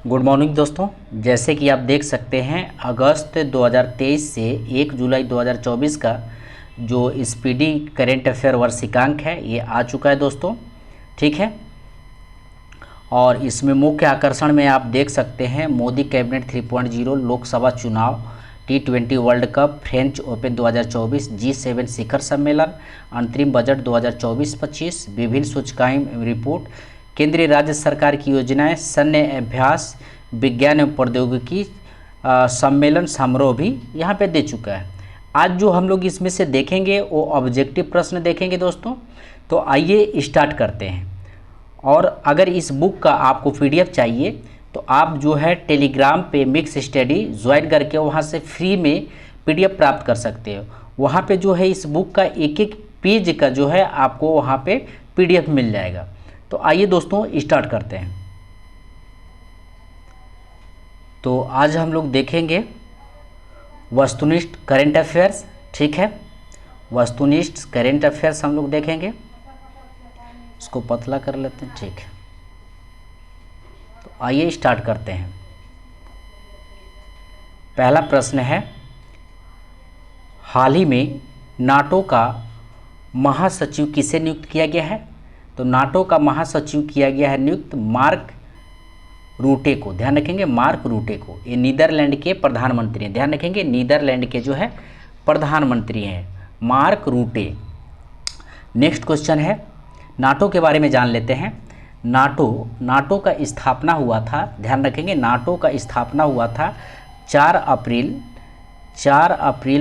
Good morning दोस्तों। जैसे कि आप देख सकते हैं अगस्त 2023 से 1 जुलाई 2024 का जो स्पीडी करेंट अफेयर वार्षिकांक है ये आ चुका है दोस्तों। ठीक है, और इसमें मुख्य आकर्षण में आप देख सकते हैं मोदी कैबिनेट 3.0, लोकसभा चुनाव, T20 world cup, French open 2024, G7 शिखर सम्मेलन, अंतरिम बजट 2024-25, विभिन्न सूचकांक रिपोर्ट, केंद्रीय राज्य सरकार की योजनाएं, सैन्य अभ्यास, विज्ञान एवं प्रौद्योगिकी सम्मेलन समारोह भी यहाँ पे दे चुका है। आज जो हम लोग इसमें से देखेंगे वो ऑब्जेक्टिव प्रश्न देखेंगे दोस्तों। तो आइए स्टार्ट करते हैं। और अगर इस बुक का आपको PDF चाहिए तो आप जो है टेलीग्राम पे मिक्स स्टडी ज्वाइन करके वहाँ से फ्री में PDF प्राप्त कर सकते हो। वहाँ पे जो है इस बुक का एक एक पेज का जो है आपको वहाँ पे PDF मिल जाएगा। तो आइए दोस्तों स्टार्ट करते हैं। तो आज हम लोग देखेंगे वस्तुनिष्ठ करेंट अफेयर्स। ठीक है, वस्तुनिष्ठ करेंट अफेयर्स हम लोग देखेंगे। इसको पतला कर लेते हैं। ठीक है, तो आइए स्टार्ट करते हैं। पहला प्रश्न है, हाल ही में नाटो का महासचिव किसे नियुक्त किया गया है? तो नाटो का महासचिव किया गया है नियुक्त मार्क रूटे को। ध्यान रखेंगे, मार्क रूटे को। ये नीदरलैंड के प्रधानमंत्री हैं। ध्यान रखेंगे, नीदरलैंड के जो है प्रधानमंत्री हैं मार्क रूटे। नेक्स्ट क्वेश्चन है, नाटो के बारे में जान लेते हैं। नाटो का स्थापना हुआ था, ध्यान रखेंगे, नाटो का स्थापना हुआ था 4 अप्रैल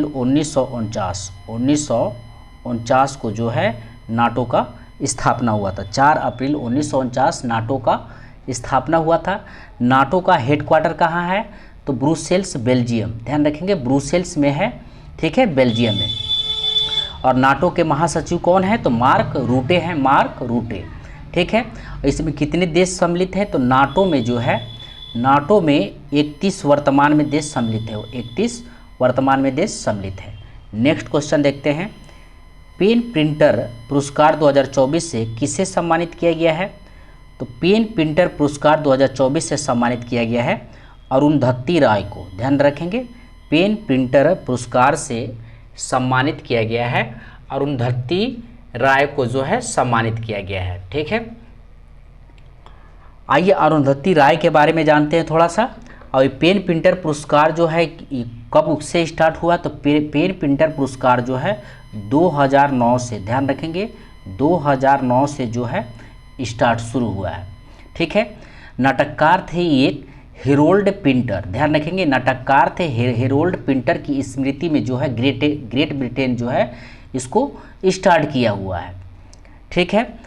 1949 को जो है नाटो का स्थापना हुआ था। 4 अप्रैल 1949 नाटो का स्थापना हुआ था। नाटो का हेडक्वार्टर कहाँ है? तो ब्रुसेल्स, बेल्जियम। ध्यान रखेंगे, ब्रुसेल्स में है। ठीक है, बेल्जियम में। और नाटो के महासचिव कौन है? तो मार्क रूटे हैं, मार्क रूटे। ठीक है, इसमें कितने देश सम्मिलित हैं? तो नाटो में जो है, नाटो में 31 वर्तमान में देश सम्मिलित है। 31 वर्तमान में देश सम्मिलित है। नेक्स्ट क्वेश्चन देखते हैं, पेन प्रिंटर पुरस्कार 2024 से किसे सम्मानित किया गया है? तो पेन प्रिंटर पुरस्कार 2024 से सम्मानित किया गया है अरुंधति राय को। ध्यान रखेंगे, पेन प्रिंटर पुरस्कार से सम्मानित किया गया है अरुंधति राय को जो है सम्मानित किया गया है। ठीक है, आइए अरुंधति राय के बारे में जानते हैं थोड़ा सा। और पेन प्रिंटर पुरस्कार जो है कब से स्टार्ट हुआ? तो पेन प्रिंटर पुरस्कार जो है 2009 से, ध्यान रखेंगे, 2009 से जो है स्टार्ट शुरू हुआ है। ठीक है, नाटककार थे एक हेरोल्ड पिंटर। ध्यान रखेंगे, नाटककार थे हेरोल्ड पिंटर की स्मृति में जो है ग्रेट ब्रिटेन जो है इसको स्टार्ट किया हुआ है। ठीक है,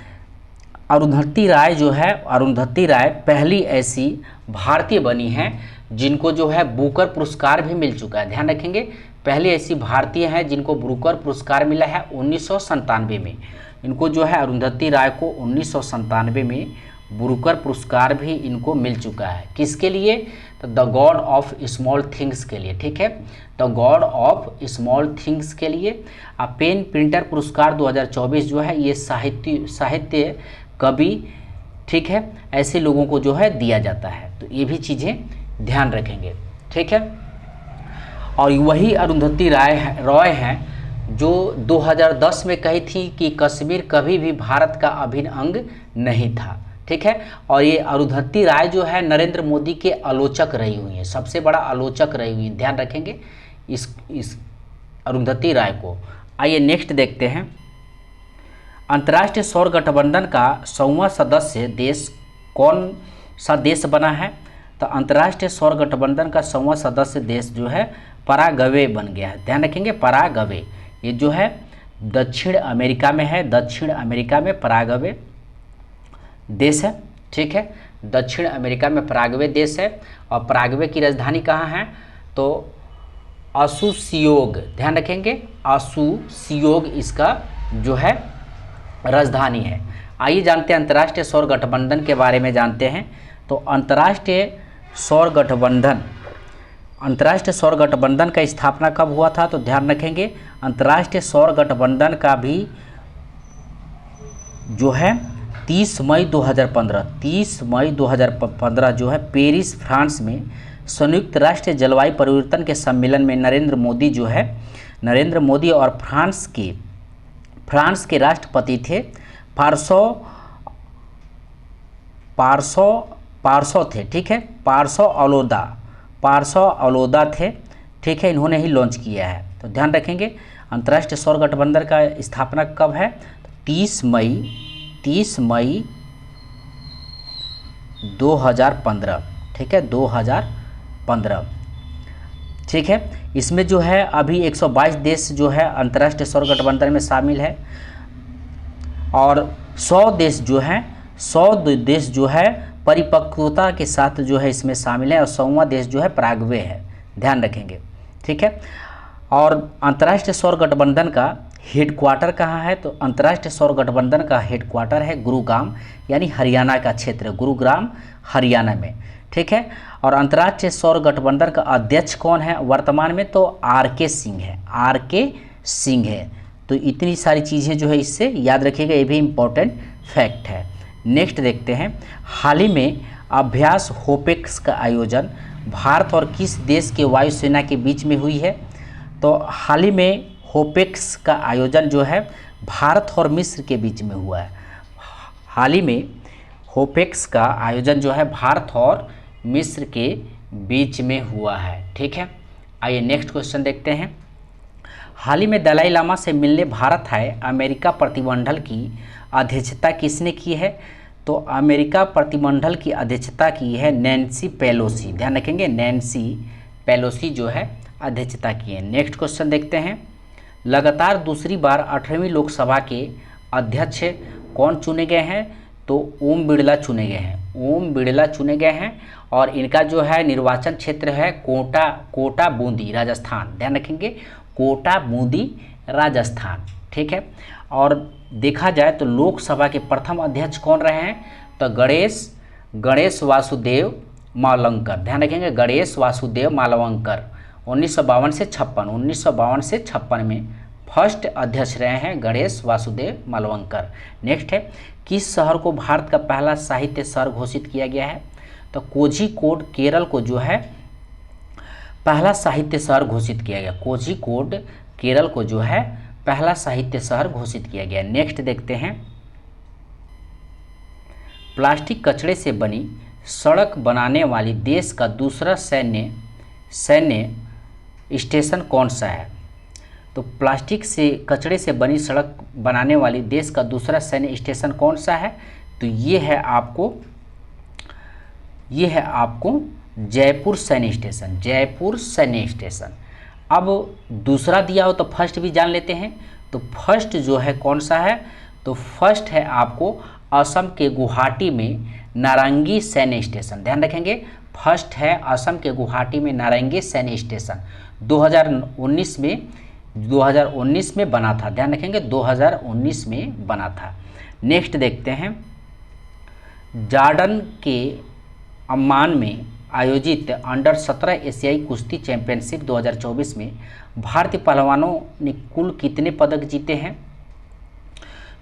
अरुंधति राय जो है, अरुंधति राय पहली ऐसी भारतीय बनी हैं जिनको जो है बुकर पुरस्कार भी मिल चुका है। ध्यान रखेंगे, पहली ऐसी भारतीय हैं जिनको बुकर पुरस्कार मिला है 1997 में। इनको जो है अरुंधति राय को 1997 में बुकर पुरस्कार भी इनको मिल चुका है। किसके लिए? तो the God of small things के लिए। ठीक है, the God of small things के लिए। पेन प्रिंटर पुरस्कार 2024 जो है ये साहित्य कवि, ठीक है, ऐसे लोगों को जो है दिया जाता है। तो ये भी चीज़ें ध्यान रखेंगे। ठीक है, और वही अरुंधति रॉय हैं जो 2010 में कही थी कि कश्मीर कभी भी भारत का अभिन्न अंग नहीं था। ठीक है, और ये अरुंधति राय जो है नरेंद्र मोदी के आलोचक रही हुई हैं, सबसे बड़ा आलोचक रही हुई हैं। ध्यान रखेंगे इस अरुंधति राय को। आइए नेक्स्ट देखते हैं, अंतर्राष्ट्रीय सौर गठबंधन का 100वां सदस्य देश कौन सा देश बना है? तो अंतर्राष्ट्रीय सौर गठबंधन का 100वां सदस्य देश जो है पराग्वे बन गया है। ध्यान रखेंगे, पराग्वे ये जो है दक्षिण अमेरिका में है। दक्षिण अमेरिका में पराग्वे देश है। ठीक है, दक्षिण अमेरिका में पराग्वे देश है। और पराग्वे की राजधानी कहाँ है? तो असुसियोग। ध्यान रखेंगे, असुसियोग इसका जो है राजधानी है। आइए जानते हैं अंतर्राष्ट्रीय सौर गठबंधन के बारे में जानते हैं। तो अंतर्राष्ट्रीय सौर गठबंधन का स्थापना कब हुआ था? तो ध्यान रखेंगे, अंतर्राष्ट्रीय सौर गठबंधन का भी जो है 30 मई 2015 जो है पेरिस फ्रांस में संयुक्त राष्ट्र जलवायु परिवर्तन के सम्मेलन में नरेंद्र मोदी और फ्रांस के राष्ट्रपति थे पार्सो थे, ठीक है, पार्सो औलोदा थे, ठीक है, इन्होंने ही लॉन्च किया है। तो ध्यान रखेंगे अंतर्राष्ट्रीय सौर गठबंधन का स्थापना कब है? 30 मई 2015, ठीक है, 2015, ठीक है। इसमें जो है अभी 122 देश जो है अंतर्राष्ट्रीय सौर गठबंधन में शामिल है और 100 देश जो है परिपक्वता के साथ जो है इसमें शामिल है और 100वां देश जो है पराग्वे है, ध्यान रखेंगे, ठीक है। और अंतर्राष्ट्रीय सौर गठबंधन का हेडक्वार्टर कहाँ है? तो अंतर्राष्ट्रीय सौर गठबंधन का हेडक्वार्टर है गुरुग्राम, यानी हरियाणा का क्षेत्र, गुरुग्राम हरियाणा में, ठीक है। और अंतर्राष्ट्रीय सौर गठबंधन का अध्यक्ष कौन है वर्तमान में? तो आर.के. सिंह है। तो इतनी सारी चीज़ें जो है इससे याद रखिएगा, ये भी इम्पोर्टेंट फैक्ट है। नेक्स्ट देखते हैं, हाल ही में अभ्यास होपेक्स का आयोजन भारत और किस देश के वायुसेना के बीच में हुई है? तो हाल ही में होपेक्स का आयोजन जो है भारत और मिस्र के बीच में हुआ है। हाल ही में होपेक्स का आयोजन जो है भारत और मिस्र के बीच में हुआ है, ठीक है। आइए नेक्स्ट क्वेश्चन देखते हैं, हाल ही में दलाई लामा से मिलने भारत आए अमेरिका प्रतिनिधिमंडल की अध्यक्षता किसने की है? तो अमेरिका प्रतिनिधिमंडल की अध्यक्षता की है नैन्सी पेलोसी, ध्यान रखेंगे, नैन्सी पेलोसी जो है अध्यक्षता की है। नेक्स्ट क्वेश्चन देखते हैं, लगातार दूसरी बार 18वीं लोकसभा के अध्यक्ष कौन चुने गए हैं? तो ओम बिड़ला चुने गए हैं और इनका जो है निर्वाचन क्षेत्र है कोटा बूंदी राजस्थान, ध्यान रखेंगे, कोटा बूंदी राजस्थान, ठीक है। और देखा जाए तो लोकसभा के प्रथम अध्यक्ष कौन रहे हैं? तो गणेश वासुदेव मालवंकर, ध्यान रखेंगे, गणेश वासुदेव मालवंकर 1952 से 56 में फर्स्ट अध्यक्ष रहे हैं गणेश वासुदेव मालवंकर। नेक्स्ट है, किस शहर को भारत का पहला साहित्य शहर घोषित किया गया है? तो कोझिकोड केरल को जो है पहला साहित्य शहर घोषित किया गया, कोझिकोड केरल को जो है पहला साहित्य शहर घोषित किया गया। नेक्स्ट देखते हैं, प्लास्टिक कचरे से बनी सड़क बनाने वाली देश का दूसरा सैन्य स्टेशन कौन सा है? तो प्लास्टिक से कचरे से बनी सड़क बनाने वाली देश का दूसरा सैन्य स्टेशन कौन सा है? तो ये है आपको जयपुर सैन्य स्टेशन। अब दूसरा दिया हो तो फर्स्ट भी जान लेते हैं। तो फर्स्ट जो है कौन सा है? तो फर्स्ट है आपको असम के गुवाहाटी में नारंगी सैन्य स्टेशन, ध्यान रखेंगे, फर्स्ट है असम के गुवाहाटी में नारंगी सैन्य स्टेशन, 2019 में बना था, ध्यान रखेंगे, 2019 में बना था। नेक्स्ट देखते हैं, जॉर्डन के अम्मान में आयोजित अंडर 17 एशियाई कुश्ती चैंपियनशिप 2024 में भारतीय पहलवानों ने कुल कितने पदक जीते हैं?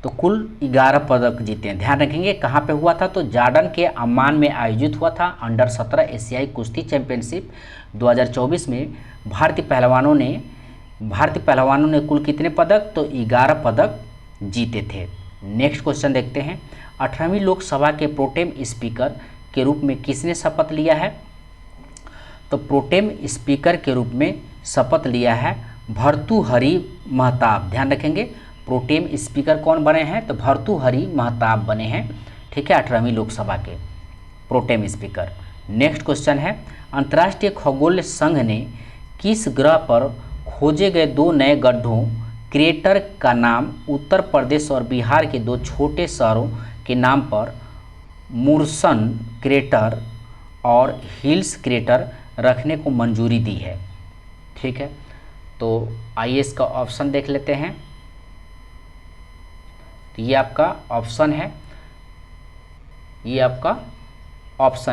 तो कुल 11 पदक जीते हैं, ध्यान रखेंगे। कहाँ पे हुआ था? तो जॉर्डन के अम्मान में आयोजित हुआ था अंडर 17 एशियाई कुश्ती चैंपियनशिप 2024 में भारतीय पहलवानों ने कुल कितने पदक? तो 11 पदक जीते थे। नेक्स्ट क्वेश्चन देखते हैं, 18वीं लोकसभा के प्रोटेम स्पीकर के रूप में किसने शपथ लिया है? तो प्रोटेम स्पीकर के रूप में शपथ लिया है भर्तृहरि महताब, ध्यान रखेंगे, प्रोटेम स्पीकर कौन बने हैं? तो भर्तृहरि महताब बने हैं, ठीक है, 18वीं लोकसभा के प्रोटेम स्पीकर। नेक्स्ट क्वेश्चन है, अंतर्राष्ट्रीय खगोल संघ ने किस ग्रह पर खोजे गए 2 नए गड्ढों क्रेटर का नाम उत्तर प्रदेश और बिहार के 2 छोटे शहरों के नाम पर मुर्सन क्रेटर और हिल्स क्रेटर रखने को मंजूरी दी है? ठीक है, तो आइए इसका ऑप्शन देख लेते हैं। तो ये आपका ऑप्शन है,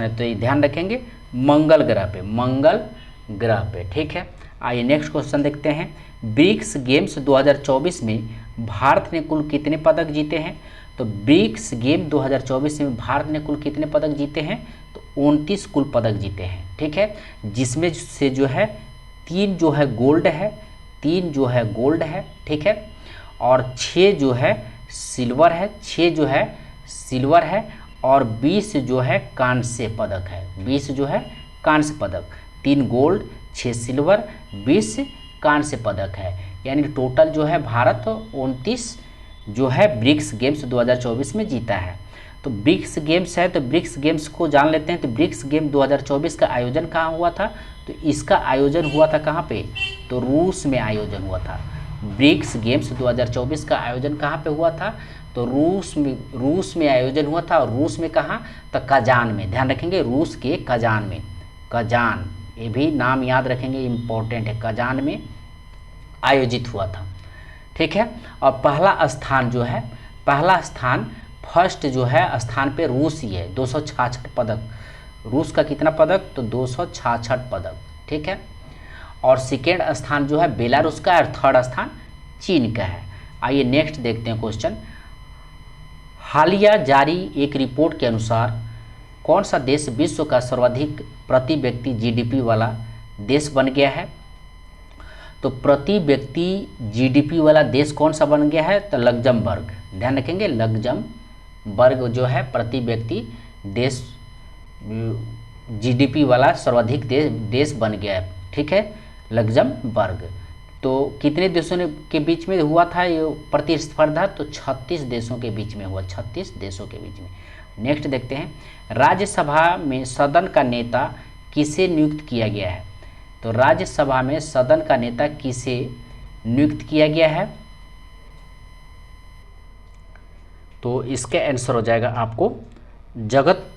तो ये ध्यान रखेंगे, मंगल ग्रह पे, ठीक है। आइए नेक्स्ट क्वेश्चन देखते हैं, ब्रिक्स गेम्स 2024 में भारत ने कुल कितने पदक जीते हैं? तो ब्रिक्स गेम 2024 में भारत ने कुल कितने पदक जीते हैं? तो 29 कुल पदक जीते हैं, ठीक है, जिसमें से जो है 3 जो है गोल्ड है, 3 जो है गोल्ड है, ठीक है, और 6 जो है सिल्वर है, 6 जो है सिल्वर है, और 20 जो है कांस्य पदक है, 20 जो है कांस्य पदक, 3 गोल्ड 6 सिल्वर 20 कांस्य पदक है। यानी टोटल जो है भारत 29 जो है ब्रिक्स गेम्स 2024 में जीता है। तो ब्रिक्स गेम्स है, तो ब्रिक्स गेम्स को जान लेते हैं। तो ब्रिक्स गेम 2024 का आयोजन कहाँ हुआ था? तो इसका आयोजन हुआ था कहाँ पे? तो रूस में आयोजन हुआ था। ब्रिक्स गेम्स 2024 का आयोजन कहाँ पे हुआ था? तो रूस में आयोजन हुआ था। और रूस में कहाँ? तो कजान में, ध्यान रखेंगे, रूस के कजान में, कजान, ये भी नाम याद रखेंगे, इम्पोर्टेंट है, कजान में आयोजित हुआ था, ठीक है। और पहला स्थान जो है, पहला स्थान, फर्स्ट जो है स्थान पे रूस ही है, 266 पदक, रूस का कितना पदक? तो 266 पदक, ठीक है। और सेकेंड स्थान जो है बेलारूस का, और थर्ड स्थान चीन का है। आइए नेक्स्ट देखते हैं क्वेश्चन। हालिया जारी एक रिपोर्ट के अनुसार कौन सा देश विश्व का सर्वाधिक प्रति व्यक्ति जीडीपी वाला देश बन गया है? तो प्रति व्यक्ति जीडीपी वाला देश कौन सा बन गया है? तो लग्जमबर्ग, ध्यान रखेंगे, लग्जमबर्ग जो है प्रति व्यक्ति देश जीडीपी वाला सर्वाधिक देश बन गया है, ठीक है, लग्जमबर्ग। तो कितने देशों के बीच में हुआ था ये प्रतिस्पर्धा? तो 36 देशों के बीच में हुआ, 36 देशों के बीच में। नेक्स्ट देखते हैं, राज्यसभा में सदन का नेता किसे नियुक्त किया गया है? तो राज्यसभा में सदन का नेता किसे नियुक्त किया गया है? तो इसका आंसर हो जाएगा आपको जगत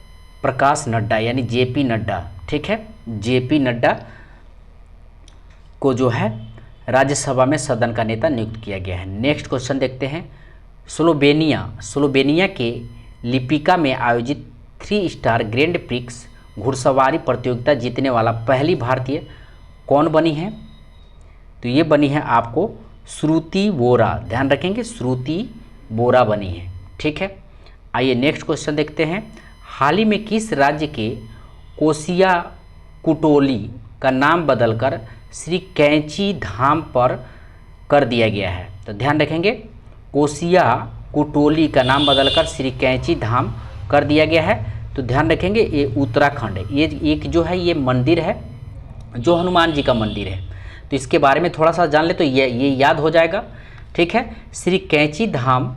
प्रकाश नड्डा, यानी जेपी नड्डा, ठीक है, जेपी नड्डा को जो है राज्यसभा में सदन का नेता नियुक्त किया गया है। नेक्स्ट क्वेश्चन देखते हैं। स्लोवेनिया के लिपिका में आयोजित 3 स्टार ग्रैंड प्रिक्स घुड़सवारी प्रतियोगिता जीतने वाला पहली भारतीय कौन बनी है? तो ये बनी है आपको श्रुति बोरा, ध्यान रखेंगे, श्रुति बोरा बनी है, ठीक है। आइए नेक्स्ट क्वेश्चन देखते हैं। हाल ही में किस राज्य के कोसिया कुटोली का नाम बदलकर श्री कैंची धाम पर कर दिया गया है? तो ध्यान रखेंगे, कोसिया कुटोली का नाम बदलकर श्री कैंची धाम कर दिया गया है। तो ध्यान रखेंगे ये उत्तराखंड है, ये एक जो है ये मंदिर है जो हनुमान जी का मंदिर है। तो इसके बारे में थोड़ा सा जान ले तो ये याद हो जाएगा, ठीक है। श्री कैंची धाम,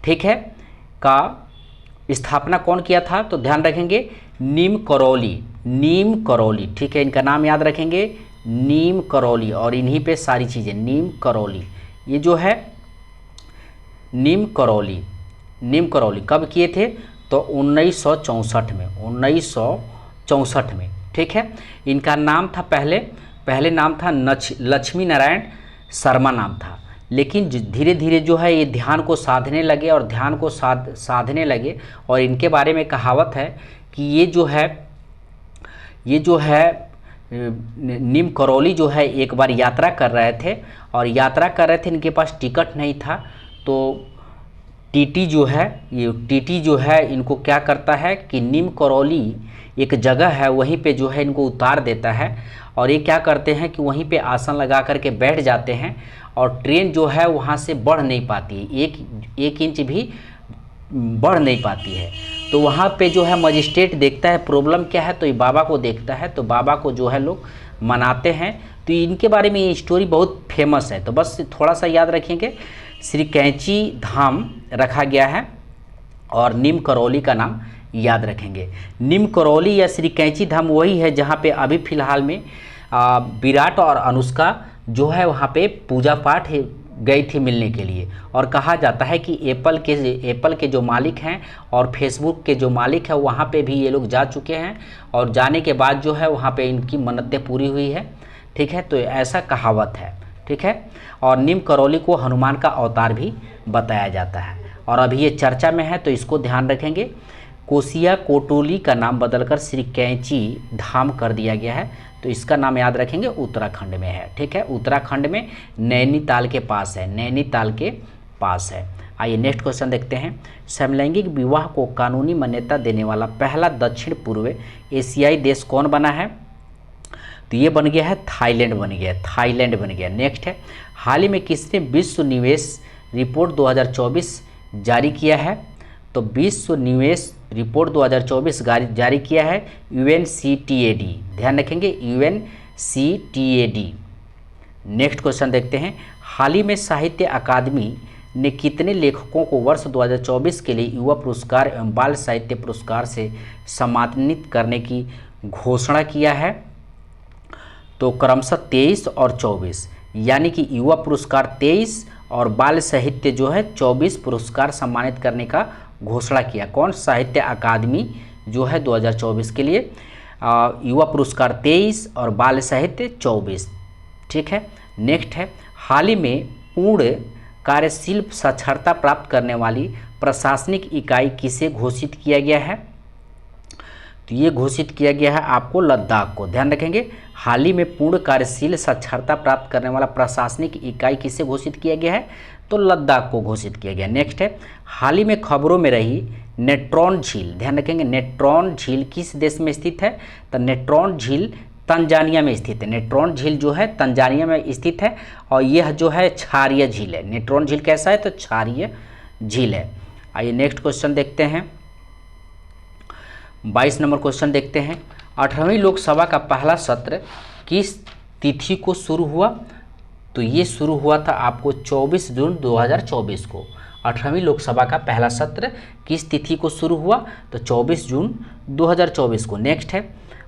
ठीक है, का स्थापना कौन किया था? तो ध्यान रखेंगे नीम करौली, ठीक है, इनका नाम याद रखेंगे, नीम करौली, और इन्हीं पे सारी चीज़ें, नीम करौली, ये जो है नीम करौली कब किए थे? तो 1964 में, 1964 में, ठीक है। इनका नाम था पहले नाम था लक्ष्मी नारायण शर्मा नाम था, लेकिन धीरे धीरे जो है ये ध्यान को साधने लगे और ध्यान को साधने लगे। और इनके बारे में कहावत है कि ये जो है नीम करौली जो है एक बार यात्रा कर रहे थे, इनके पास टिकट नहीं था। तो टीटी जो है इनको क्या करता है कि नीम करौली एक जगह है वहीं पे जो है इनको उतार देता है, और ये क्या करते हैं कि वहीं पे आसन लगा करके बैठ जाते हैं, और ट्रेन जो है वहाँ से बढ़ नहीं पाती है, एक इंच भी बढ़ नहीं पाती है। तो वहाँ पे जो है मजिस्ट्रेट देखता है प्रॉब्लम क्या है, तो ये बाबा को देखता है, तो बाबा को जो है लोग मनाते हैं। तो इनके बारे में ये स्टोरी बहुत फेमस है, तो बस थोड़ा सा याद रखेंगे, श्री कैंची धाम रखा गया है और नीम करौली का नाम याद रखेंगे। नीम करौली या श्री कैंची धाम वही है जहाँ पे अभी फ़िलहाल में विराट और अनुष्का जो है वहाँ पे पूजा पाठ गई थी मिलने के लिए। और कहा जाता है कि एप्पल के जो मालिक हैं और फेसबुक के जो मालिक हैं वहाँ पे भी ये लोग जा चुके हैं, और जाने के बाद जो है वहाँ पे इनकी मन्नतें पूरी हुई है, ठीक है। तो ऐसा कहावत है, ठीक है। और नीम करौली को हनुमान का अवतार भी बताया जाता है, और अभी ये चर्चा में है, तो इसको ध्यान रखेंगे। कोसिया कोटोली का नाम बदलकर श्री कैंची धाम कर दिया गया है, तो इसका नाम याद रखेंगे, उत्तराखंड में है, ठीक है। उत्तराखंड में नैनीताल के पास है, नैनीताल के पास है। आइए नेक्स्ट क्वेश्चन देखते हैं। समलैंगिक विवाह को कानूनी मान्यता देने वाला पहला दक्षिण पूर्व एशियाई देश कौन बना है? तो ये बन गया है थाईलैंड बन गया, थाईलैंड बन गया। नेक्स्ट है, हाल ही में किसने विश्व निवेश रिपोर्ट 2024 जारी किया है? तो विश्व निवेश रिपोर्ट 2024 जारी किया है UNCTAD, ध्यान रखेंगे UNCTAD। नेक्स्ट क्वेश्चन देखते हैं। हाल ही में साहित्य अकादमी ने कितने लेखकों को वर्ष 2024 के लिए युवा पुरस्कार एवं बाल साहित्य पुरस्कार से सम्मानित करने की घोषणा किया है? तो क्रमशः 23 और 24, यानी कि युवा पुरस्कार 23 और बाल साहित्य जो है 24 पुरस्कार सम्मानित करने का घोषणा किया। कौन? साहित्य अकादमी जो है 2024 के लिए युवा पुरस्कार 23 और बाल साहित्य 24। ठीक है। नेक्स्ट है, हाल ही में पूर्ण कार्यशील साक्षरता प्राप्त करने वाली प्रशासनिक इकाई किसे घोषित किया गया है? तो ये घोषित किया गया है आपको लद्दाख को, ध्यान रखेंगे। हाल ही में पूर्ण कार्यशील साक्षरता प्राप्त करने वाला प्रशासनिक इकाई किसे घोषित किया गया है? तो लद्दाख को घोषित किया गया। नेक्स्ट है, हाल ही में खबरों में रही नेट्रॉन झील, ध्यान रखेंगे नेट्रॉन झील किस देश में स्थित है? तो नेट्रॉन झील तंजानिया में स्थित है। नेट्रॉन झील जो है तंजानिया में स्थित है और यह जो है क्षारीय झील है। नेट्रॉन झील कैसा है? तो क्षारीय झील है। आइए नेक्स्ट क्वेश्चन देखते हैं। 22 नंबर क्वेश्चन देखते हैं। 18वीं लोकसभा का पहला सत्र किस तिथि को शुरू हुआ? तो ये शुरू हुआ था आपको 24 जून 2024 को। 18वीं लोकसभा का पहला सत्र किस तिथि को शुरू हुआ? तो 24 जून 2024 को। नेक्स्ट है,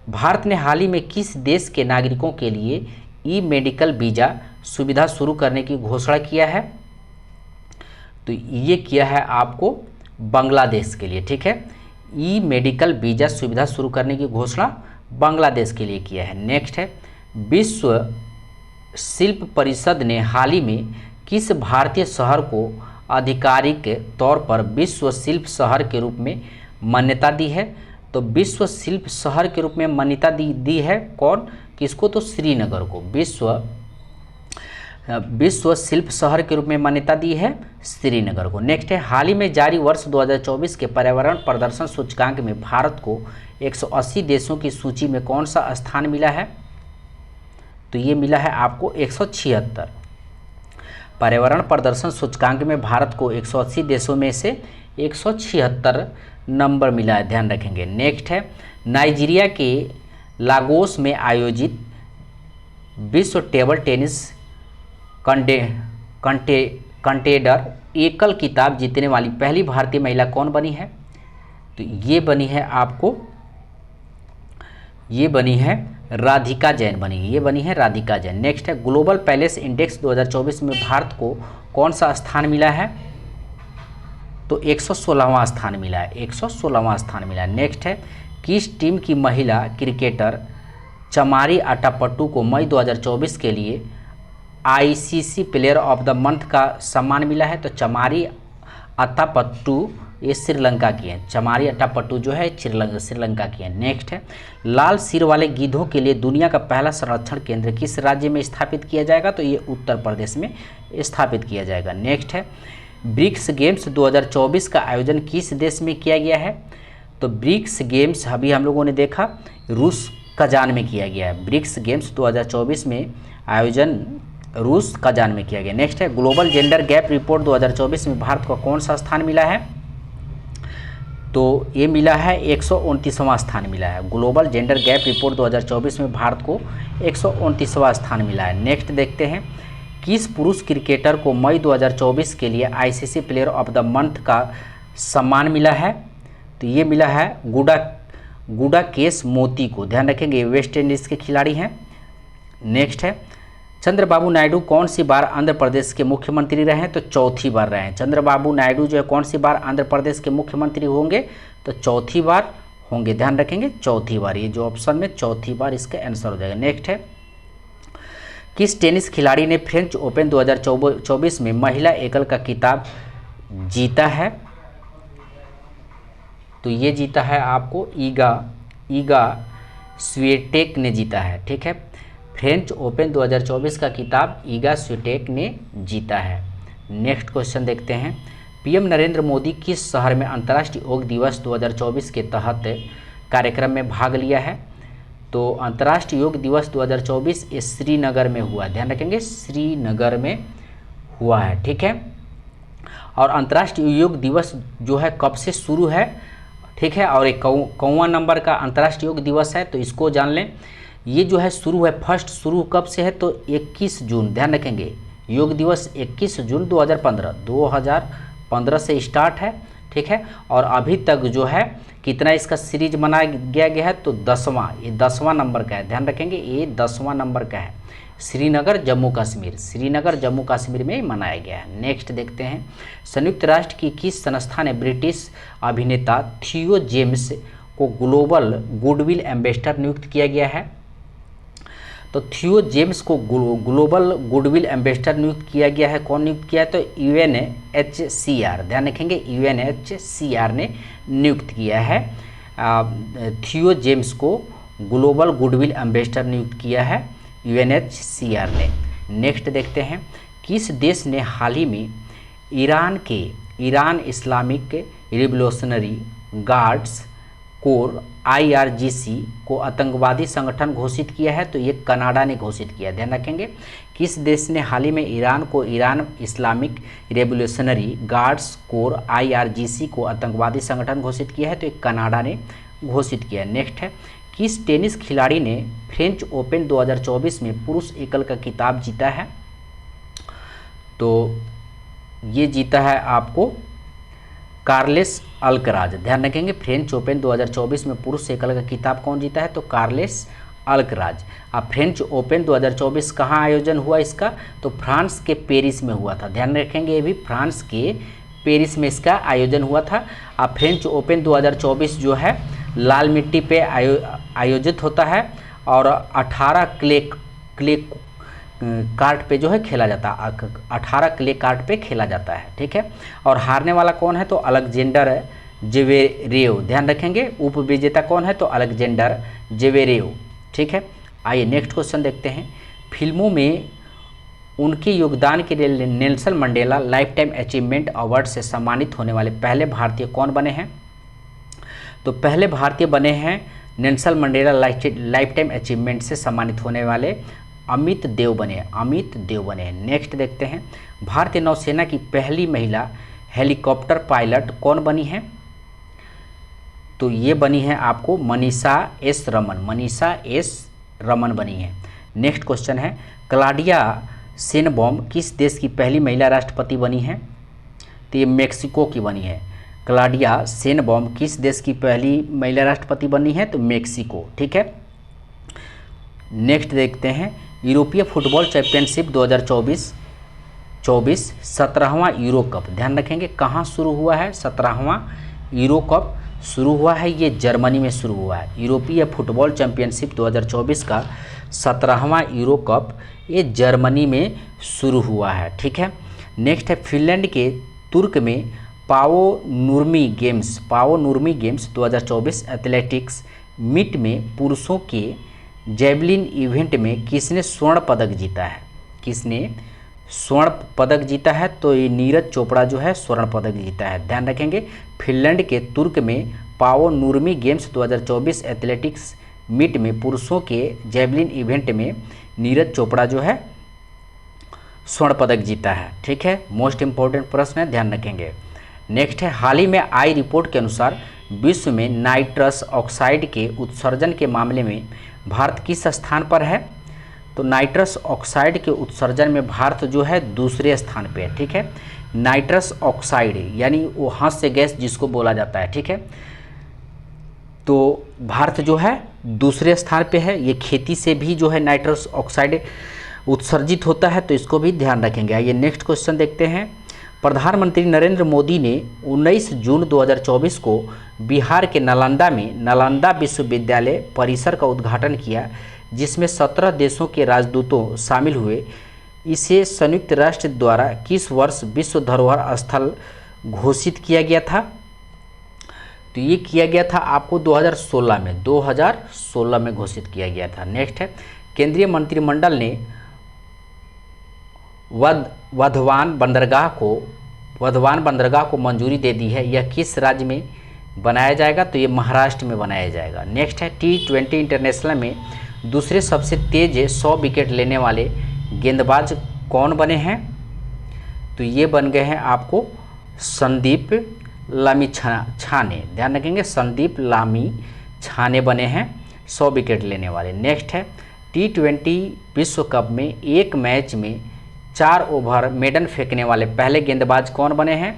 भारत ने हाल ही में किस देश के नागरिकों के लिए ई मेडिकल वीज़ा सुविधा शुरू करने की घोषणा किया है? तो ये किया है आपको बांग्लादेश के लिए। ठीक है, ई मेडिकल वीज़ा सुविधा शुरू करने की घोषणा बांग्लादेश के लिए किया है। नेक्स्ट है, विश्व शिल्प परिषद ने हाल ही में किस भारतीय शहर को आधिकारिक तौर पर विश्व शिल्प शहर के रूप में मान्यता दी है? तो विश्व शिल्प शहर के रूप में मान्यता दी है कौन? किसको? तो श्रीनगर को विश्व शिल्प शहर के रूप में मान्यता दी है श्रीनगर को। नेक्स्ट है, हाल ही में जारी वर्ष 2024 के पर्यावरण प्रदर्शन सूचकांक में भारत को 180 देशों की सूची में कौन सा स्थान मिला है? तो ये मिला है आपको 176। पर्यावरण प्रदर्शन सूचकांक में भारत को 180 देशों में से 176 नंबर मिला है, ध्यान रखेंगे। नेक्स्ट है, नाइजीरिया के लागोस में आयोजित विश्व टेबल टेनिस कंटेडर एकल खिताब जीतने वाली पहली भारतीय महिला कौन बनी है? तो ये बनी है राधिका जैन बनी है, ये बनी है राधिका जैन। नेक्स्ट है, ग्लोबल पैलेस इंडेक्स 2024 में भारत को कौन सा स्थान मिला है? तो 116वां स्थान मिला है, 116वां स्थान मिला है। नेक्स्ट है, किस टीम की महिला क्रिकेटर चमारी अट्टापट्टू को मई 2024 के लिए ICC player of the month का सम्मान मिला है? तो चमारी अट्टापट्टू ये श्रीलंका की है, चमारी अट्टापट्टू जो है श्रीलंका की है। नेक्स्ट है, लाल सिर वाले गीधों के लिए दुनिया का पहला संरक्षण केंद्र किस राज्य में स्थापित किया जाएगा? तो ये उत्तर प्रदेश में स्थापित किया जाएगा। नेक्स्ट है, ब्रिक्स गेम्स 2024 का आयोजन किस देश में किया गया है? तो ब्रिक्स गेम्स अभी हम लोगों ने देखा रूस कजान में किया गया है। ब्रिक्स गेम्स 2024 में आयोजन रूस कजान में किया गया। नेक्स्ट है, ग्लोबल जेंडर गैप रिपोर्ट 2024 में भारत को कौन सा स्थान मिला है? तो ये मिला है 129वां स्थान मिला है। ग्लोबल जेंडर गैप रिपोर्ट 2024 में भारत को 129वां स्थान मिला है। नेक्स्ट देखते हैं, किस पुरुष क्रिकेटर को मई 2024 के लिए ICC player of the month का सम्मान मिला है? तो ये मिला है गुडाकेश मोती को, ध्यान रखेंगे वेस्ट इंडीज़ के खिलाड़ी हैं। नेक्स्ट है, चंद्रबाबू नायडू कौन सी बार आंध्र प्रदेश के मुख्यमंत्री रहे हैं? तो चौथी बार रहे हैं। चंद्रबाबू नायडू जो है कौन सी बार आंध्र प्रदेश के मुख्यमंत्री होंगे? तो चौथी बार होंगे, ध्यान रखेंगे चौथी बार, ये जो ऑप्शन में चौथी बार इसका आंसर हो जाएगा। नेक्स्ट है, किस टेनिस खिलाड़ी ने फ्रेंच ओपन 2024 में महिला एकल का खिताब जीता है? तो ये जीता है आपको ईगा स्विएटेक ने जीता है। ठीक है, फ्रेंच ओपन 2024 का खिताब ईगा स्विएटेक ने जीता है। नेक्स्ट क्वेश्चन देखते हैं, पीएम नरेंद्र मोदी किस शहर में अंतर्राष्ट्रीय योग दिवस 2024 के तहत कार्यक्रम में भाग लिया है? तो अंतर्राष्ट्रीय योग दिवस 2024 ये श्रीनगर में हुआ, ध्यान रखेंगे श्रीनगर में हुआ है, ठीक है। और अंतर्राष्ट्रीय योग दिवस जो है कब से शुरू है, ठीक है, और एक कौवा नंबर का अंतर्राष्ट्रीय योग दिवस है, तो इसको जान लें। ये जो है शुरू है, फर्स्ट शुरू कब से है, तो 21 जून, ध्यान रखेंगे योग दिवस 21 जून 2015 से स्टार्ट है, ठीक है। और अभी तक जो है कितना इसका सीरीज मनाया गया है, तो 10वां, ये 10वां नंबर का है, ध्यान रखेंगे ये 10वां नंबर का है। श्रीनगर जम्मू कश्मीर में मनाया गया है। नेक्स्ट देखते हैं, संयुक्त राष्ट्र की किस संस्था ने ब्रिटिश अभिनेता थियो जेम्स को ग्लोबल गुडविल एम्बेसडर नियुक्त किया गया है? तो थियो जेम्स को ग्लोबल गुडविल एम्बेसडर नियुक्त किया गया है, कौन नियुक्त किया है? तो UNHCR, ध्यान रखेंगे UNHCR ने नियुक्त किया है थियो जेम्स को ग्लोबल गुडविल एम्बेसडर नियुक्त किया है UNHCR ने। नेक्स्ट देखते हैं, किस देश ने हाल ही में Iran Islamic revolutionary guards core IRGC को आतंकवादी संगठन घोषित किया है? तो ये कनाडा ने घोषित किया, ध्यान रखेंगे। किस देश ने हाल ही में Iran Islamic revolutionary guards core IRGC को आतंकवादी संगठन घोषित किया है? तो ये कनाडा ने घोषित किया। नेक्स्ट है, किस टेनिस खिलाड़ी ने फ्रेंच ओपन 2024 में पुरुष एकल का खिताब जीता है? तो ये जीता है आपको कार्लेस अल्कराज, ध्यान रखेंगे फ्रेंच ओपन 2024 में पुरुष एकल का खिताब कौन जीता है? तो कार्लेस अल्कराज। अब फ्रेंच ओपन 2024 कहाँ आयोजन हुआ इसका? तो फ्रांस के पेरिस में हुआ था, ध्यान रखेंगे ये भी फ्रांस के पेरिस में इसका आयोजन हुआ था। अब फ्रेंच ओपन 2024 जो है लाल मिट्टी पे आयोजित होता है और 18 क्ले कार्ट पे जो है खेला जाता है, 18 क्ले कार्ट पे खेला जाता है, ठीक है। और हारने वाला कौन है? तो अलेक्जेंडर जेवेरेव, ध्यान रखेंगे। उप विजेता कौन है? तो अलेक्जेंडर जेवेरेव, ठीक है। आइए नेक्स्ट क्वेश्चन देखते हैं, फिल्मों में उनके योगदान के लिए Nelson Mandela life time achievement award से सम्मानित होने वाले पहले भारतीय कौन बने हैं? तो पहले भारतीय बने हैं Nelson Mandela life time achievement से सम्मानित होने वाले अमित देव बने हैं। नेक्स्ट देखते हैं, भारतीय नौसेना की पहली महिला हेलीकॉप्टर पायलट कौन बनी है? तो ये बनी है आपको मनीषा एस रमन बनी है। नेक्स्ट क्वेश्चन है, क्लाउडिया शेनबॉम किस देश की पहली महिला राष्ट्रपति बनी है? तो ये मेक्सिको की बनी है। क्लाउडिया शेनबॉम किस देश की पहली महिला राष्ट्रपति बनी है? तो मेक्सिको, ठीक है। नेक्स्ट देखते हैं, यूरोपीय फुटबॉल चैंपियनशिप 2024 17वां यूरो कप, ध्यान रखेंगे कहाँ शुरू हुआ है? 17वां यूरो कप शुरू हुआ है, ये जर्मनी में शुरू हुआ है। यूरोपीय फुटबॉल चैंपियनशिप 2024 का 17वां यूरो कप ये जर्मनी में शुरू हुआ है, ठीक है। नेक्स्ट है, फिनलैंड के तुर्क में पावो नुर्मी गेम्स 2024 एथलेटिक्स मीट में पुरुषों के जैवलिन इवेंट में किसने स्वर्ण पदक जीता है? तो ये नीरज चोपड़ा जो है स्वर्ण पदक जीता है, ध्यान रखेंगे। फिनलैंड के तुर्क में पावो नुर्मी गेम्स 2024 एथलेटिक्स मीट में पुरुषों के जैवलिन इवेंट में नीरज चोपड़ा जो है स्वर्ण पदक जीता है, ठीक है। मोस्ट इंपॉर्टेंट प्रश्न है, ध्यान रखेंगे। नेक्स्ट है, हाल ही में आई रिपोर्ट के अनुसार विश्व में नाइट्रस ऑक्साइड के उत्सर्जन के मामले में भारत किस स्थान पर है? तो नाइट्रस ऑक्साइड के उत्सर्जन में भारत जो है दूसरे स्थान पे है, ठीक है। नाइट्रस ऑक्साइड यानी वो हाथ से गैस जिसको बोला जाता है, ठीक है। तो भारत जो है दूसरे स्थान पे है। ये खेती से भी जो है नाइट्रस ऑक्साइड उत्सर्जित होता है, तो इसको भी ध्यान रखेंगे। आइए नेक्स्ट क्वेश्चन देखते हैं, प्रधानमंत्री नरेंद्र मोदी ने 19 जून 2024 को बिहार के नालंदा में नालंदा विश्वविद्यालय परिसर का उद्घाटन किया, जिसमें 17 देशों के राजदूतों शामिल हुए। इसे संयुक्त राष्ट्र द्वारा किस वर्ष विश्व धरोहर स्थल घोषित किया गया था? तो ये किया गया था आपको 2016 में घोषित किया गया था। नेक्स्ट है, केंद्रीय मंत्रिमंडल ने वर्धमान बंदरगाह को मंजूरी दे दी है, यह किस राज्य में बनाया जाएगा? तो ये महाराष्ट्र में बनाया जाएगा। नेक्स्ट है T20 इंटरनेशनल में दूसरे सबसे तेज 100 विकेट लेने वाले गेंदबाज कौन बने हैं? तो ये बन गए हैं आपको संदीप लामिछाने। ध्यान रखेंगे, संदीप लामिछाने बने हैं 100 विकेट लेने वाले। नेक्स्ट है T20 विश्व कप में एक मैच में 4 ओवर मेडन फेंकने वाले पहले गेंदबाज कौन बने हैं?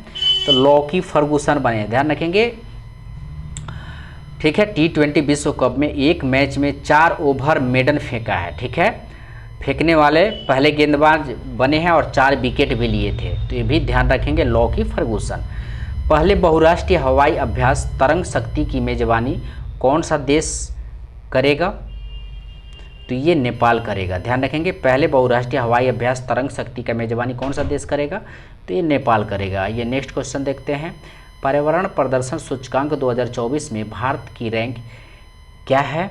तो लॉकी फर्गूसन बने हैं। ध्यान रखेंगे, ठीक है। T20 विश्व कप में एक मैच में 4 ओवर मेडन फेंका है, ठीक है, फेंकने वाले पहले गेंदबाज बने हैं और 4 विकेट भी लिए थे, तो ये भी ध्यान रखेंगे, लॉकी फर्गूसन। पहले बहुराष्ट्रीय हवाई अभ्यास तरंग शक्ति की मेजबानी कौन सा देश करेगा? तो ये नेपाल करेगा। ध्यान रखेंगे, पहले बहुराष्ट्रीय हवाई अभ्यास तरंग शक्ति का मेजबानी कौन सा देश करेगा? तो ये नेपाल करेगा। ये नेक्स्ट क्वेश्चन देखते हैं। पर्यावरण प्रदर्शन सूचकांक 2024 में भारत की रैंक क्या है?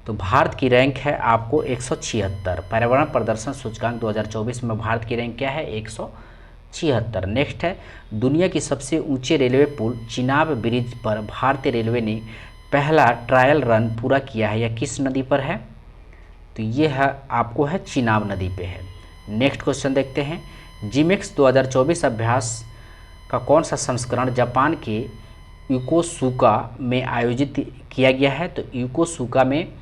तो भारत की रैंक है आपको 176। पर्यावरण प्रदर्शन सूचकांक 2024 में भारत की रैंक क्या है? 176। नेक्स्ट है दुनिया की सबसे ऊंचे रेलवे पुल चिनाब ब्रिज पर भारतीय रेलवे ने पहला ट्रायल रन पूरा किया है, यह किस नदी पर है? तो ये है आपको है चिनाब नदी पे है। नेक्स्ट क्वेश्चन देखते हैं। जिमेक्स 2024 अभ्यास का कौन सा संस्करण जापान के योकोसुका में आयोजित किया गया है? तो योकोसुका में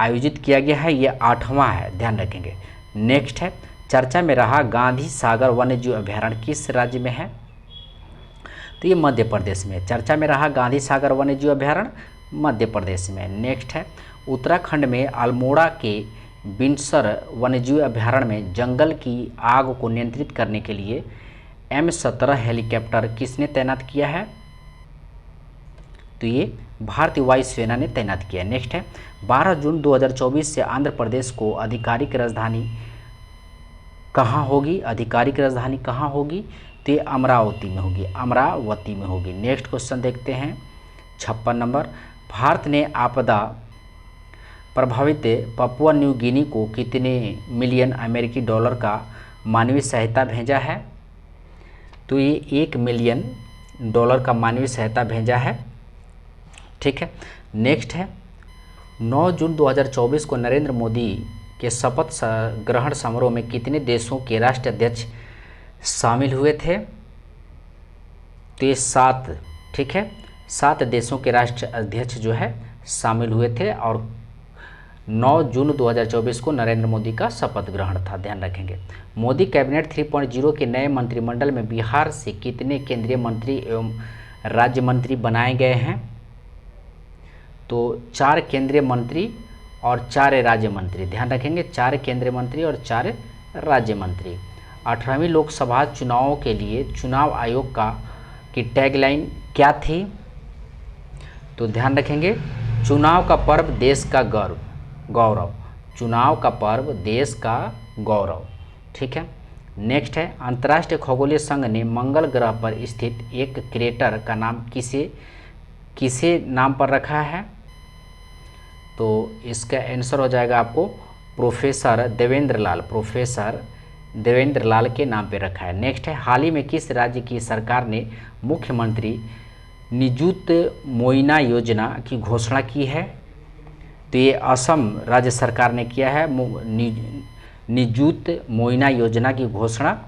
आयोजित किया गया है, ये 8वां है, ध्यान रखेंगे। नेक्स्ट है चर्चा में रहा गांधी सागर वन्यजीव अभयारण्य किस राज्य में है? तो ये मध्य प्रदेश में। चर्चा में रहा गांधी सागर वन्यजीव अभयारण्य मध्य प्रदेश में। नेक्स्ट है उत्तराखंड में अल्मोड़ा के बिनसर वन्यजीव अभयारण्य में जंगल की आग को नियंत्रित करने के लिए M17 हेलीकॉप्टर किसने तैनात किया है? तो ये भारतीय वायुसेना ने तैनात किया है। नेक्स्ट है 12 जून 2024 से आंध्र प्रदेश को आधिकारिक राजधानी कहाँ होगी? आधिकारिक राजधानी कहाँ होगी? तो ये अमरावती में होगी, अमरावती में होगी। नेक्स्ट क्वेश्चन देखते हैं 56 नंबर। भारत ने आपदा प्रभावित पपुआ न्यू गिनी को कितने मिलियन अमेरिकी डॉलर का मानवीय सहायता भेजा है? तो ये 1 मिलियन डॉलर का मानवीय सहायता भेजा है, ठीक है। नेक्स्ट है 9 जून 2024 को नरेंद्र मोदी के शपथ ग्रहण समारोह में कितने देशों के राष्ट्राध्यक्ष शामिल हुए थे? तो ये 7, ठीक है, 7 देशों के राष्ट्राध्यक्ष जो है शामिल हुए थे और 9 जून 2024 को नरेंद्र मोदी का शपथ ग्रहण था, ध्यान रखेंगे। मोदी कैबिनेट 3.0 के नए मंत्रिमंडल में बिहार से कितने केंद्रीय मंत्री एवं राज्य मंत्री बनाए गए हैं? तो 4 केंद्रीय मंत्री और 4 राज्य मंत्री, ध्यान रखेंगे, 4 केंद्रीय मंत्री और 4 राज्य मंत्री। 18वीं लोकसभा चुनावों के लिए चुनाव आयोग की टैगलाइन क्या थी? तो ध्यान रखेंगे, चुनाव का पर्व देश का गौरव, चुनाव का पर्व देश का गौरव, ठीक है। नेक्स्ट है अंतर्राष्ट्रीय खगोलीय संघ ने मंगल ग्रह पर स्थित एक क्रेटर का नाम किसे नाम पर रखा है? तो इसका आंसर हो जाएगा आपको प्रोफेसर देवेंद्र लाल के नाम पे रखा है। नेक्स्ट है हाल ही में किस राज्य की सरकार ने मुख्यमंत्री निजुत मोइना योजना की घोषणा की है? तो ये असम राज्य सरकार ने किया है। निजुत मोइना योजना की घोषणा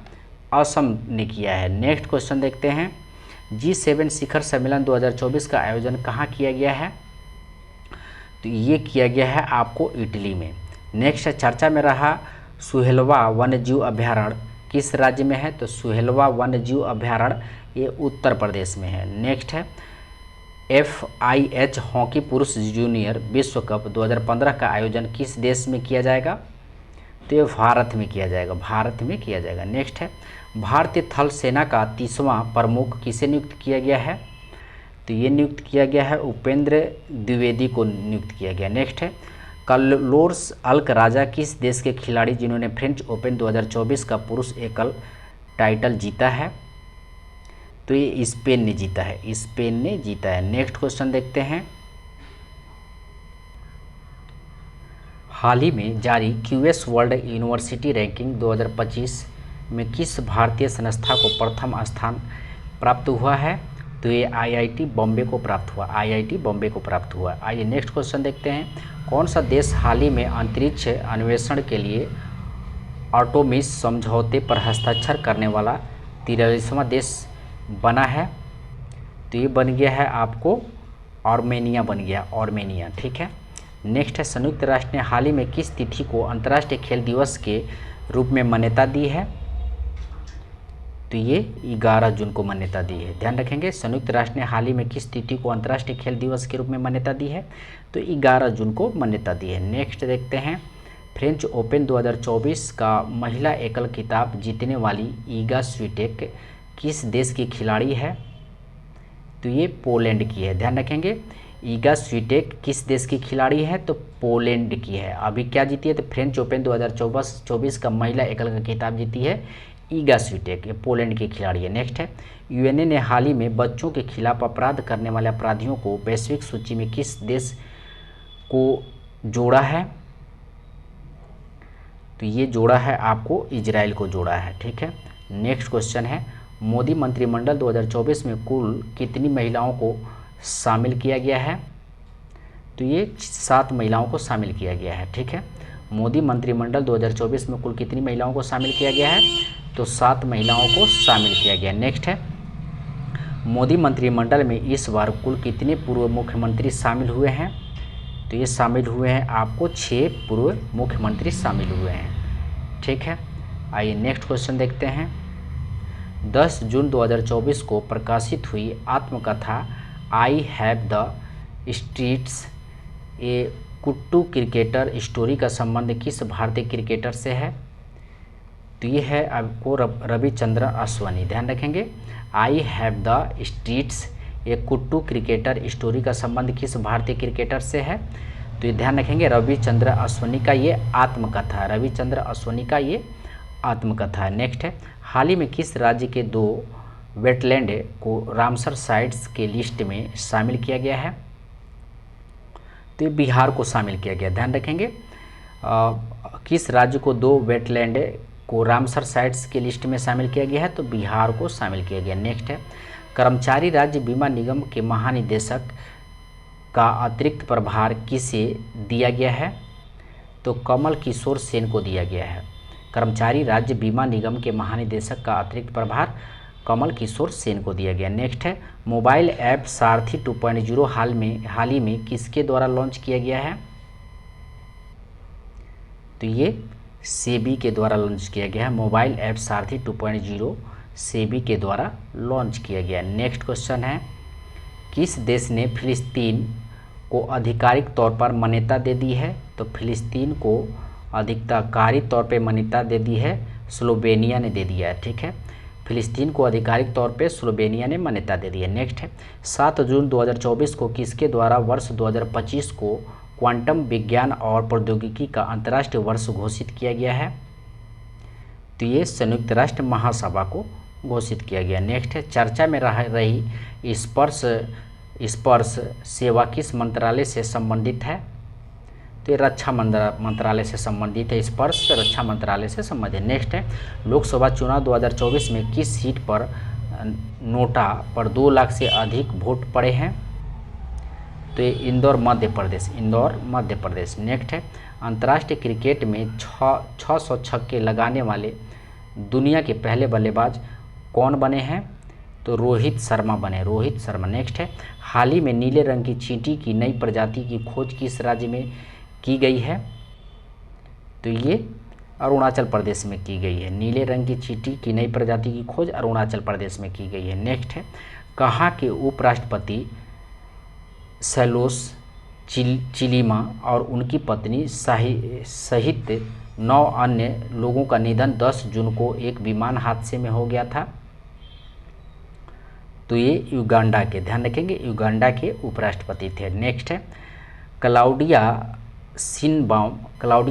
असम ने किया है। नेक्स्ट क्वेश्चन देखते हैं। G7 शिखर सम्मेलन 2024 का आयोजन कहाँ किया गया है? तो ये किया गया है आपको इटली में। नेक्स्ट है चर्चा में रहा सुहेलवा वन्यजीव अभयारण्य किस राज्य में है? तो सुहेलवा वन्यजीव अभयारण्य ये उत्तर प्रदेश में है। नेक्स्ट है FIH हॉकी पुरुष जूनियर विश्व कप 2015 का आयोजन किस देश में किया जाएगा? तो ये भारत में किया जाएगा, भारत में किया जाएगा। नेक्स्ट है भारतीय थल सेना का 30वां प्रमुख किसे नियुक्त किया गया है? तो ये नियुक्त किया गया है उपेंद्र द्विवेदी को नियुक्त किया गया। नेक्स्ट है कार्लोस अल्कराजा किस देश के खिलाड़ी जिन्होंने फ्रेंच ओपन 2024 का पुरुष एकल टाइटल जीता है? तो ये स्पेन ने जीता है, स्पेन ने जीता है। नेक्स्ट क्वेश्चन देखते हैं। हाल ही में जारी QS वर्ल्ड यूनिवर्सिटी रैंकिंग 2025 में किस भारतीय संस्था को प्रथम स्थान प्राप्त हुआ है? तो ये आईआईटी बॉम्बे को प्राप्त हुआ, आईआईटी बॉम्बे को प्राप्त हुआ। आइए नेक्स्ट क्वेश्चन देखते हैं। कौन सा देश हाल ही में अंतरिक्ष अन्वेषण के लिए आर्टेमिस समझौते पर हस्ताक्षर करने वाला 43वां देश बना है? तो ये बन गया है आपको आर्मेनिया बन गया, आर्मेनिया। ठीक है। नेक्स्ट है संयुक्त राष्ट्र ने हाल ही में किस तिथि को अंतर्राष्ट्रीय खेल दिवस के रूप में मान्यता दी है? तो ये 11 जून को मान्यता दी है। ध्यान रखेंगे, संयुक्त राष्ट्र ने हाल ही में किस तिथि को अंतर्राष्ट्रीय खेल दिवस के रूप में मान्यता दी है? तो 11 जून को मान्यता दी है। नेक्स्ट देखते हैं, फ्रेंच ओपन 2024 का महिला एकल खिताब जीतने वाली ईगा स्वीटेक किस देश की खिलाड़ी है? तो ये पोलैंड की है। ध्यान रखेंगे, ईगा स्वीटेक किस देश की खिलाड़ी है? तो पोलैंड की है। अभी क्या जीती है? तो फ्रेंच ओपन 2024 का महिला एकल का खिताब जीती है ईगा स्वीटेक, ये पोलैंड की खिलाड़ी है। नेक्स्ट है, यूएनए ने हाल ही में बच्चों के खिलाफ अपराध करने वाले अपराधियों को वैश्विक सूची में किस देश को जोड़ा है? तो ये जोड़ा है आपको इजराइल को जोड़ा है। ठीक है। नेक्स्ट क्वेश्चन है, मोदी मंत्रिमंडल 2024 में कुल कितनी महिलाओं को शामिल किया गया है? तो ये 7 महिलाओं को शामिल किया गया है। ठीक है। मोदी मंत्रिमंडल 2024 में कुल कितनी महिलाओं को शामिल किया गया है? तो 7 महिलाओं को शामिल किया गया। नेक्स्ट है, मोदी मंत्रिमंडल में इस बार कुल कितने पूर्व मुख्यमंत्री शामिल हुए हैं? तो ये शामिल हुए हैं आपको 6 पूर्व मुख्यमंत्री शामिल हुए हैं। ठीक है। आइए नेक्स्ट क्वेश्चन देखते हैं। 10 जून 2024 को प्रकाशित हुई आत्मकथा I have the streets A Kuttu cricketer story का संबंध किस भारतीय क्रिकेटर से है? तो ये है आपको रविचंद्रन अश्विनी। ध्यान रखेंगे, I have the streets A Kuttu cricketer story का संबंध किस भारतीय क्रिकेटर से है? तो ये ध्यान रखेंगे, रविचंद्र अश्विनी का ये आत्मकथा है, रविचंद्र अश्विनी का ये आत्मकथा है। नेक्स्ट है, हाल ही में किस राज्य के 2 वेटलैंड को रामसर साइट्स के लिस्ट में शामिल किया गया है? तो ये बिहार को शामिल किया गया। ध्यान रखेंगे, किस राज्य को 2 वेटलैंड को रामसर साइट्स के लिस्ट में शामिल किया गया है? तो बिहार को शामिल किया गया। नेक्स्ट है, कर्मचारी राज्य बीमा निगम के महानिदेशक का अतिरिक्त प्रभार किसे दिया गया है? तो कमल किशोर सेन को दिया गया है। कर्मचारी राज्य बीमा निगम के महानिदेशक का अतिरिक्त प्रभार कमल किशोर सेन को दिया गया। नेक्स्ट है, मोबाइल ऐप सारथी 2.0 हाल ही में किसके द्वारा लॉन्च किया गया है? तो ये सेबी के द्वारा लॉन्च किया गया है। मोबाइल ऐप सारथी 2.0 सेबी के द्वारा लॉन्च किया गया। नेक्स्ट क्वेश्चन है, किस देश ने फिलिस्तीन को आधिकारिक तौर पर मान्यता दे दी है? तो फिलिस्तीन को आधिकारिक तौर पर मान्यता दे दी है स्लोवेनिया ने दे दिया है। ठीक है, फिलिस्तीन को आधिकारिक तौर पे स्लोवेनिया ने मान्यता दे दी है। नेक्स्ट है, 7 जून 2024 को किसके द्वारा वर्ष 2025 को क्वांटम विज्ञान और प्रौद्योगिकी का अंतर्राष्ट्रीय वर्ष घोषित किया गया है? तो ये संयुक्त राष्ट्र महासभा को घोषित किया गया। नेक्स्ट है, चर्चा में रही स्पर्श सेवा किस मंत्रालय से संबंधित है? तो ये रक्षा मंत्रालय से संबंधित है। स्पर्श रक्षा मंत्रालय से संबंधित। नेक्स्ट है, लोकसभा चुनाव 2024 में किस सीट पर नोटा पर 2 लाख से अधिक वोट पड़े हैं? तो ये इंदौर मध्य प्रदेश, इंदौर मध्य प्रदेश। नेक्स्ट है, अंतर्राष्ट्रीय क्रिकेट में 600 छक्के लगाने वाले दुनिया के पहले बल्लेबाज कौन बने हैं? तो रोहित शर्मा बने, रोहित शर्मा। नेक्स्ट है, हाल ही में नीले रंग की चींटी की नई प्रजाति की खोज किस राज्य में की गई है? तो ये अरुणाचल प्रदेश में की गई है। नीले रंग की चींटी की नई प्रजाति की खोज अरुणाचल प्रदेश में की गई है। नेक्स्ट है, कहाँ के उपराष्ट्रपति सैलोस चिलीमा और उनकी पत्नी सहित 9 अन्य लोगों का निधन 10 जून को एक विमान हादसे में हो गया था? तो ये युगांडा के, ध्यान रखेंगे, युगांडा के उपराष्ट्रपति थे। नेक्स्ट है, क्लाउडिया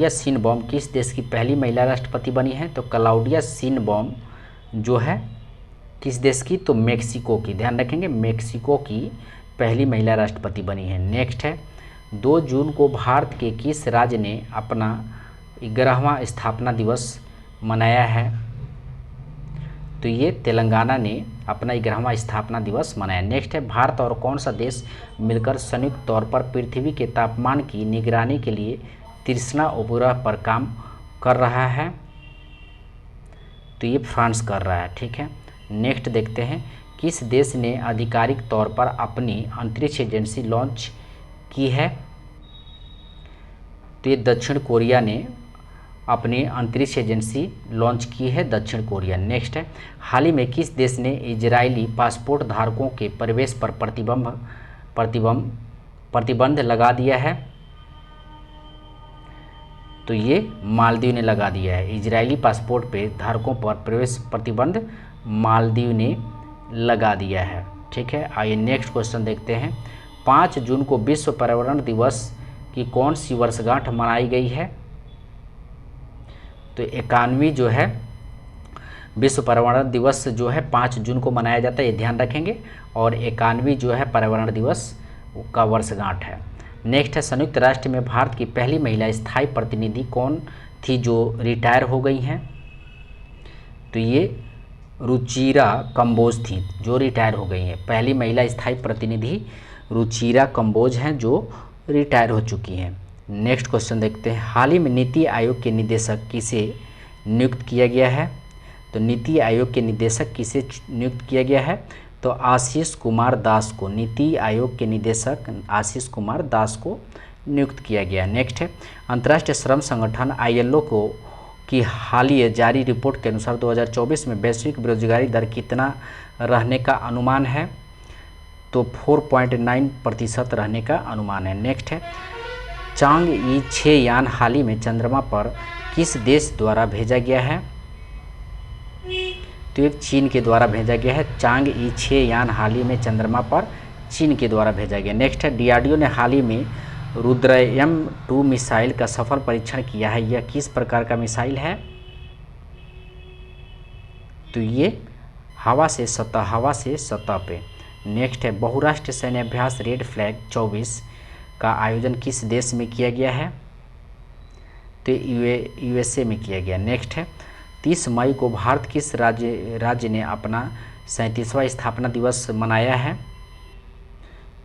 शिनबॉम किस देश की पहली महिला राष्ट्रपति बनी है? तो क्लाउडिया शिनबॉम जो है किस देश की? तो मेक्सिको की। ध्यान रखेंगे, मेक्सिको की पहली महिला राष्ट्रपति बनी है। नेक्स्ट है, 2 जून को भारत के किस राज्य ने अपना 11वां स्थापना दिवस मनाया है? तो ये तेलंगाना ने अपना 11वां स्थापना दिवस मनाया। नेक्स्ट है, भारत और कौन सा देश मिलकर संयुक्त तौर पर पृथ्वी के तापमान की निगरानी के लिए तृष्णा उपग्रह पर काम कर रहा है? तो ये फ्रांस कर रहा है। ठीक है, नेक्स्ट देखते हैं, किस देश ने आधिकारिक तौर पर अपनी अंतरिक्ष एजेंसी लॉन्च की है? तो ये दक्षिण कोरिया ने अपनी अंतरिक्ष एजेंसी लॉन्च की है, दक्षिण कोरिया। नेक्स्ट है, हाल ही में किस देश ने इजरायली पासपोर्ट धारकों के प्रवेश पर प्रतिबंध लगा दिया है? तो ये मालदीव ने लगा दिया है। इजरायली पासपोर्ट पे धारकों पर प्रवेश प्रतिबंध मालदीव ने लगा दिया है। ठीक है, आइए नेक्स्ट क्वेश्चन देखते हैं। 5 जून को विश्व पर्यावरण दिवस की कौन सी वर्षगांठ मनाई गई है? तो 91वीं जो है विश्व पर्यावरण दिवस जो है 5 जून को मनाया जाता है, ये ध्यान रखेंगे। और 91वीं जो है पर्यावरण दिवस का वर्षगांठ है। नेक्स्ट है, संयुक्त राष्ट्र में भारत की पहली महिला स्थायी प्रतिनिधि कौन थी जो रिटायर हो गई हैं? तो ये रुचिरा कंबोज थी जो रिटायर हो गई हैं। पहली महिला स्थायी प्रतिनिधि रुचिरा कंबोज हैं जो रिटायर हो चुकी हैं। नेक्स्ट क्वेश्चन देखते हैं, हाल ही में नीति आयोग के निदेशक किसे नियुक्त किया गया है? तो नीति आयोग के निदेशक किसे नियुक्त किया गया है? तो आशीष कुमार दास को, नीति आयोग के निदेशक आशीष कुमार दास को नियुक्त किया गया। नेक्स्ट है, अंतर्राष्ट्रीय श्रम संगठन ILO को की हालिया जारी रिपोर्ट के अनुसार 2024 में वैश्विक बेरोजगारी दर कितना रहने का अनुमान है? तो 4.9% रहने का अनुमान है। नेक्स्ट है, चांग-ई 6 यान हाल ही में चंद्रमा पर किस देश द्वारा भेजा गया है? तो एक चीन के द्वारा भेजा गया है। चांग-ई 6 यान हाल ही में चंद्रमा पर चीन के द्वारा भेजा गया। नेक्स्ट है, DRDO ने हाल ही में रुद्रम-2 मिसाइल का सफल परीक्षण किया है। यह किस प्रकार का मिसाइल है? तो ये हवा से सतह पे। नेक्स्ट है, बहुराष्ट्रीय सैन्य अभ्यास रेड फ्लैग 24 का आयोजन किस देश में किया गया है? तो USA में किया गया। नेक्स्ट है, 30 मई को भारत किस राज्य ने अपना 37वां स्थापना दिवस मनाया है?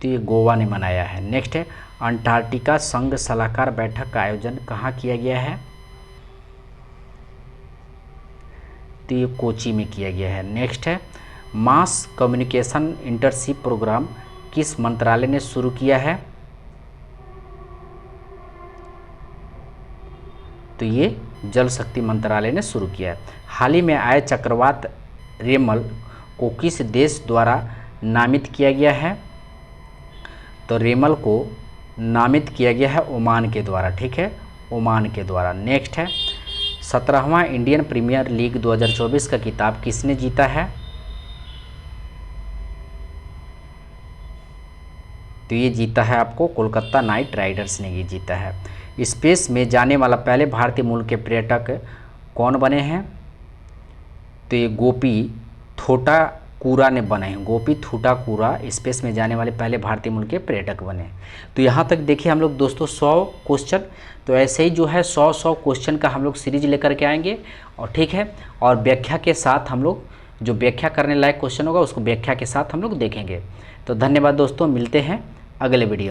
तो ये गोवा ने मनाया है। नेक्स्ट है, अंटार्कटिका संघ सलाहकार बैठक का आयोजन कहाँ किया गया है? तो ये कोची में किया गया है। नेक्स्ट है, मास कम्युनिकेशन इंटर्नशिप प्रोग्राम किस मंत्रालय ने शुरू किया है? तो ये जल शक्ति मंत्रालय ने शुरू किया है। हाल ही में आए चक्रवात रेमल को किस देश द्वारा नामित किया गया है? तो रेमल को नामित किया गया है ओमान के द्वारा। ठीक है, ओमान के द्वारा। नेक्स्ट है, 17वां इंडियन प्रीमियर लीग 2024 का खिताब किसने जीता है? तो ये जीता है आपको कोलकाता नाइट राइडर्स ने ये जीता है। स्पेस में जाने वाला पहले भारतीय मूल के पर्यटक कौन बने हैं? तो ये गोपी थोटाकुरा ने बने हैं। गोपी थोटाकुरा स्पेस में जाने वाले पहले भारतीय मूल के पर्यटक बने। तो यहाँ तक देखिए हम लोग दोस्तों 100 क्वेश्चन, तो ऐसे ही जो है 100 क्वेश्चन का हम लोग सीरीज लेकर के आएंगे। और ठीक है, और व्याख्या के साथ हम लोग जो व्याख्या करने लायक क्वेश्चन होगा उसको व्याख्या के साथ हम लोग देखेंगे। तो धन्यवाद दोस्तों, मिलते हैं अगले वीडियो में।